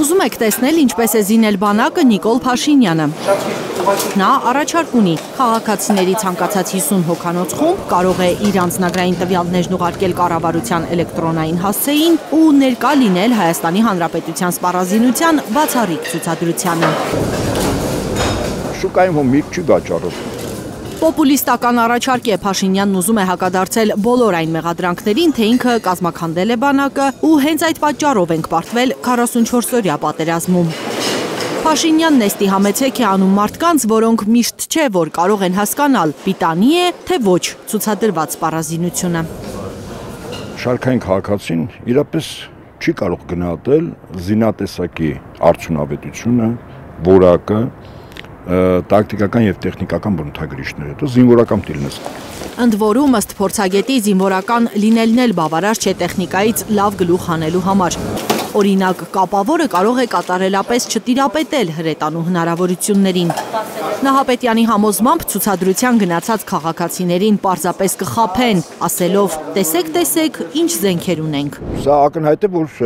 Ուզում եք տեսնել ինչպես է զինել բանակը Նիկոլ Փաշինյանը։ Նա առաջարկ ունի քաղաքացիների ցանկացած 50 հոգանոց խումբ կարող է իր անձնագրային տվյալներն ուղարկել կառավարության էլեկտրոնային հասցեին ու ներկա լինել Հայաստանի Հանրապետության սպառազինության բացառիկ ցուցադրությանը։ Շուկայում միտք չի վաճառում։ Պոպուլիստական առաջարկ է Փաշինյանն ուզում է հակադարձել բոլոր այն մեղադրանքներին, թե ինքը կազմաքանդել է բանակը ու հենց այդ պատճառով ենք պարտվել 44-օրյա պատերազմում։ Փաշինյանն էստի համեցեք է անում մարդկանց, որոնք միշտ չէ, որ կարող են հասկանալ, պիտանի է, թե ոչ ցուցադրված սպառազինությունը։ Շարքային քաղաքացին իրապես չի կարող գնահատել զինատեսակի արդյունավետությունը, որակը, տակտիկական և տեխնիկական բնութագրիչները, դա զինվորական դիլնես։ Ընդ որում, ըստ փորձագետի, զինվորական լինելն էլ բավարար չէ տեխնիկայից լավ գլուխ հանելու համար։ Օրինակ, կապավորը կարող է կատարելապես չտիրապետել հրետանու հնարավորություններին։ Նահապետյանի համոզմամբ ցուցադրության գնացած քաղաքացիներին պարզապես կխաբեն, ասելով՝ տեսեք, ինչ զենքեր ունենք։ Սա ակնհայտ է, որ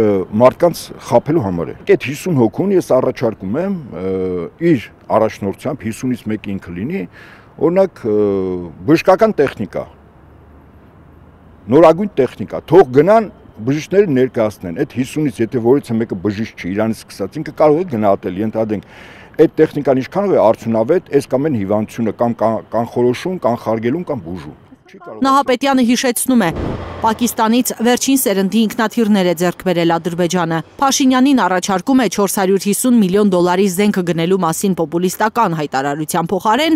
մարդկանց խաբելու համար է։ Այդ 50 հոգուն ես առաջարկում եմ իր առաջնորդությամբ 50-ից մեկը ինքը լինի, օրինակ բժշկական տեխնիկա, նորագույն տեխնիկա, թող գնան բժիշկները ներկայացնեն, այդ 50-ից եթե որից մեկը բժիշկ չի, իրանից սկսած, ինքը կարող է գնահատել, ենթադրենք, այդ տեխնիկան ինչքանով է արդյունավետ, այս կամ այն հիվանդությունը կամ կանխորոշում, կանխարգելում կամ բուժում։ Նահապետյանը հիշեցնում է, Պակիստանից վերջին սերնդի ինքնաթիռներ է ձեռք բերել Ադրբեջանը։ Փաշինյանին առաջարկում է 450 միլիոն դոլարի զենք գնելու մասին պոպուլիստական հայտարարության փոխարեն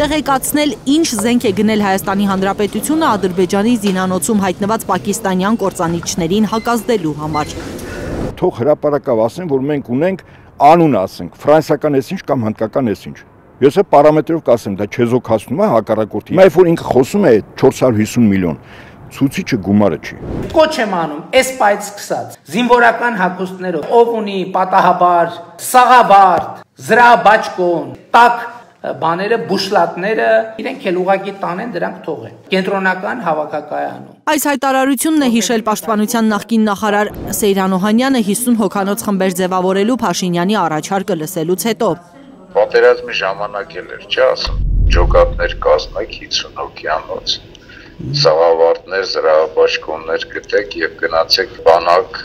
տեղեկացնել, ինչ զենք է գնել Հայաստանի Հանրապետությունը Ադրբեջանի զինանոցում հայտնված պակիստանյան կործանիչներին հակազդելու համար։ Թող հրապարակավ ասեն, որ մենք ունենք անուն ասենք, ֆրանսիական էսինչ կամ հնդկական էսինչ։ Ես է պարամետրով կասեմ, դա չեզոքացնում է հակառակորդի։ Հիմա որ ինքը խոսում է 450 միլիոն, ցուցիչը գումարը չի։ Կոչ եմ անում, այս պայծ սկսած, զինվորական հագուստներով, ով ունի պատահաբար, սաղաբարդ, զրահաբաճկոն, տակ բաները, բուշլատները, իրենք էլ ուղղակի տանեն, դրանք թողեն։ Կենտրոնական հավաքակայանում։ Այս հայտարարությունն է հիշել Պաշտպանության նախկին նախարար Սեյրան Օհանյանը 50 հոգանոց խմբեր ձևավորելու Փաշինյանի առաջարկը լսելուց հետո։ Պատերազմի ժամանակ էլ էր, չի ասում, ջոկատներ կազմեք 50 հոգյանոց, սաղավարտներ, զրահաբաճկոններ գտեք և գնացեք բանակ։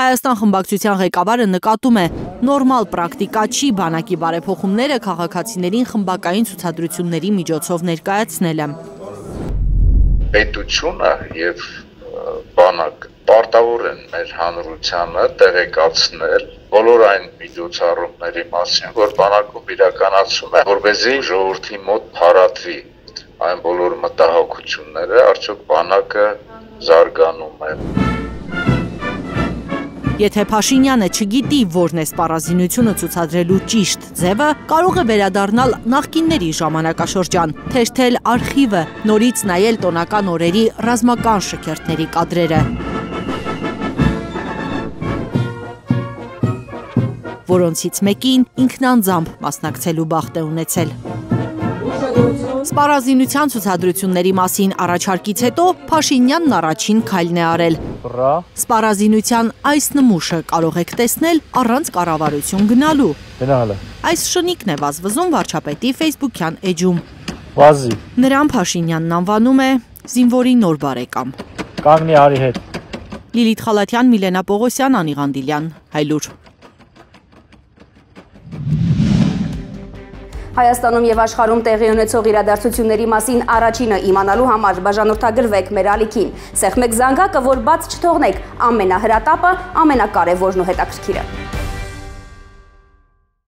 Հայաստան խմբակցության ղեկավարը նկատում է, նորմալ պրակտիկա չի բանակի բարեփոխումները քաղաքացիներին խմբակային ցուցադրությունների միջոցով ներկայացնելը։ Պետությունը և բանակ պարտավոր են մեր հանրությանը տեղեկացնել բոլոր այն միջոցառումների մասին, որ բանակում իրականացում է, որպեսզի ժողովրդի մոտ փարատվի այն բոլոր մտահոգությունները, արդյոք բանակը զարգանում է։ Եթե Փաշինյանը չգիտի, որն է սպառազինությունը ցուցադրելու ճիշտ ձևը, կարող է վերադառնալ նախկինների ժամանակաշրջան, թերթել արխիվը, նորից նայել տոնական օրերի ռազմական շքերթների կադրերը, որոնցից մեկին ինքնանձամբ մասնակցելու բախտ է ունեցել։ Սպառազինության ցուցադրությունների մասին առաջարկից հետո Փաշինյանն առաջին քայլն է արել։ Սպառազինության այս նմուշը կարող եք տեսնել առանց կառավարություն գնալու։ Այս շնիկն է վազվզում վարչապետի ֆեյսբուքյան էջում։ Նրան Փաշինյանն անվանում է զինվորի նոր բարեկամ։ Կանգնի արի հետ։ Լիլիթ Խալաթյան, Միլենա Պողոսյան, Անի Ղանդիլյան, Հայլուր։ Հայաստանում եւ աշխարհում տեղի ունեցող իրադարձությունների մասին առաջինը իմանալու համար բաժանորդագրվեք մեր ալիքին։ Սեղմեք զանգակը, որ բաց չթողնեք ամենահրատապը, ամենակարևորն ու հետաքրքիրը։